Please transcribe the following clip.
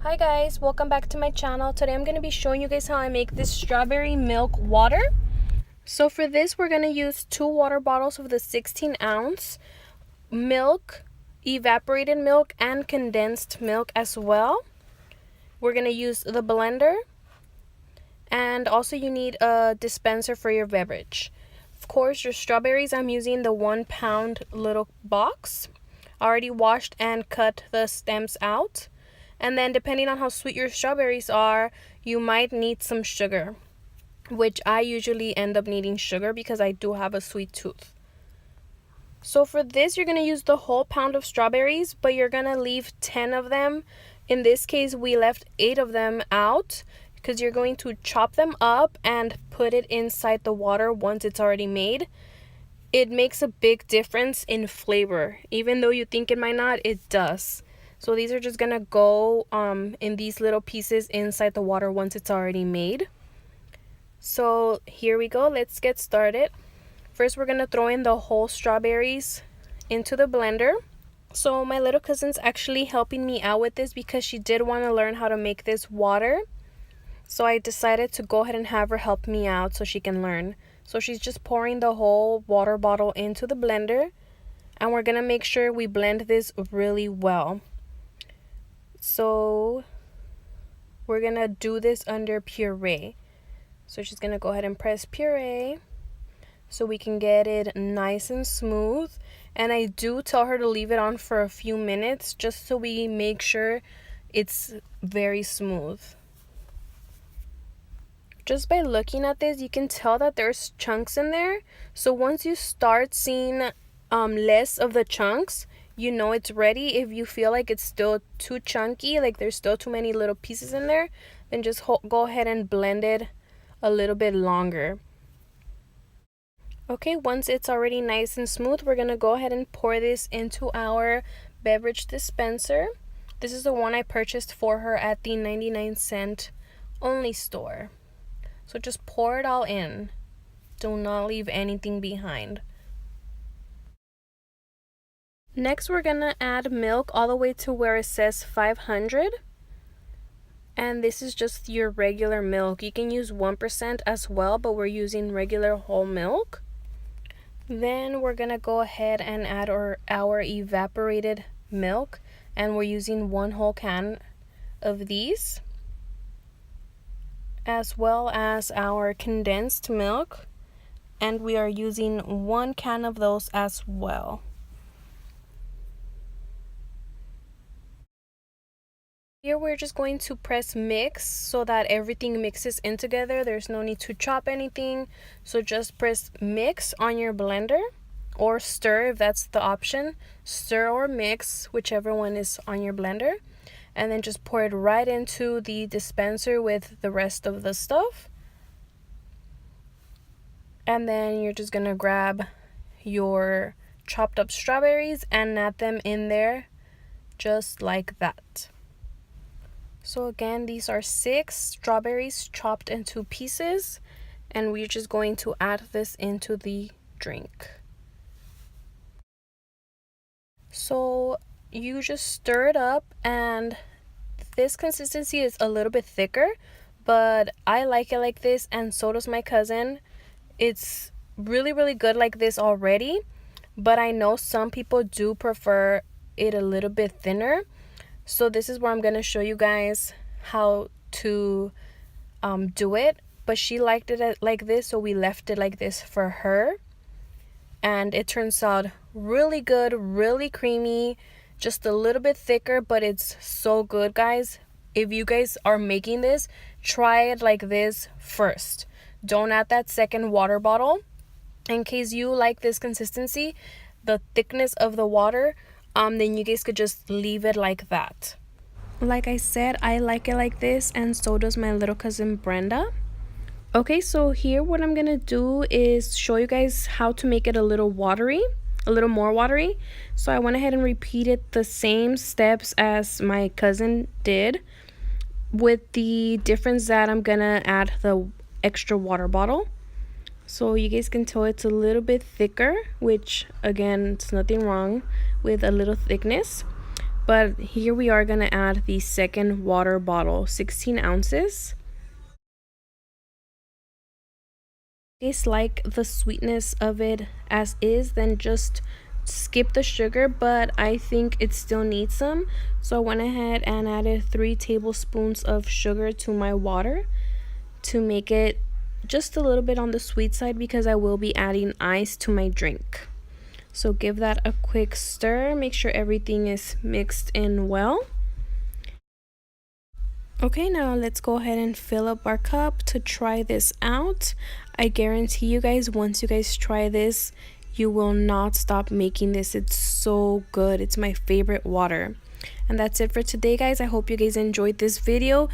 Hi guys, welcome back to my channel. Today I'm going to be showing you guys how I make this strawberry milk water. So for this we're going to use 2 water bottles of the 16-ounce milk, evaporated milk, and condensed milk as well. We're going to use the blender, and also you need a dispenser for your beverage. Of course, your strawberries, I'm using the 1-pound little box. Already washed and cut the stems out. And then depending on how sweet your strawberries are, you might need some sugar, which I usually end up needing sugar because I do have a sweet tooth. So for this, you're going to use the whole pound of strawberries, but you're going to leave 10 of them. In this case, we left 8 of them out because you're going to chop them up and put it inside the water once it's already made. It makes a big difference in flavor. Even though you think it might not, it does. So these are just gonna go in these little pieces inside the water once it's already made. So here we go, let's get started. First we're gonna throw in the whole strawberries into the blender. So my little cousin's actually helping me out with this because she did want to learn how to make this water. So I decided to go ahead and have her help me out so she can learn. So she's just pouring the whole water bottle into the blender, and we're gonna make sure we blend this really well. So we're gonna do this under puree. So she's gonna go ahead and press puree so we can get it nice and smooth. And I do tell her to leave it on for a few minutes just so we make sure it's very smooth. Just by looking at this, you can tell that there's chunks in there. So once you start seeing less of the chunks, you know it's ready. If you feel like it's still too chunky, like there's still too many little pieces in there, then just go ahead and blend it a little bit longer. Okay, once it's already nice and smooth, we're gonna go ahead and pour this into our beverage dispenser. This is the one I purchased for her at the 99-cent only store. So just pour it all in. Do not leave anything behind. Next, we're gonna add milk all the way to where it says 500. And this is just your regular milk. You can use 1% as well, but we're using regular whole milk. Then we're gonna go ahead and add our evaporated milk, and we're using 1 whole can of these, as well as our condensed milk, and we are using 1 can of those as well. Here we're just going to press mix so that everything mixes in together. There's no need to chop anything, so just press mix on your blender, or stir if that's the option. Stir or mix, whichever one is on your blender, and then just pour it right into the dispenser with the rest of the stuff. And then you're just gonna grab your chopped up strawberries and add them in there just like that. So again, these are 6 strawberries chopped into pieces, and we're just going to add this into the drink. So you just stir it up, and this consistency is a little bit thicker, but I like it like this, and so does my cousin. It's really good like this already, but I know some people do prefer it a little bit thinner. So this is where I'm going to show you guys how to do it. But she liked it like this, so we left it like this for her. And it turns out really good, really creamy, just a little bit thicker, but it's so good, guys. If you guys are making this, try it like this first. Don't add that second water bottle. In case you like this consistency, the thickness of the water, then you guys could just leave it like that. Like I said, I like it like this, and so does my little cousin Brenda. Okay, so here what I'm gonna do is show you guys how to make it a little watery, a little more watery. So I went ahead and repeated the same steps as my cousin did, with the difference that I'm gonna add the extra water bottle. So you guys can tell it's a little bit thicker, which again, it's nothing wrong with a little thickness. But here we are gonna add the second water bottle, 16 ounces. If you guys like the sweetness of it as is, then just skip the sugar, but I think it still needs some. So I went ahead and added 3 tablespoons of sugar to my water to make it just a little bit on the sweet side, because I will be adding ice to my drink. So give that a quick stir, make sure everything is mixed in well. Okay, now let's go ahead and fill up our cup to try this out. I guarantee you guys, once you guys try this, you will not stop making this. It's so good. It's my favorite water. And that's it for today, guys. I hope you guys enjoyed this video.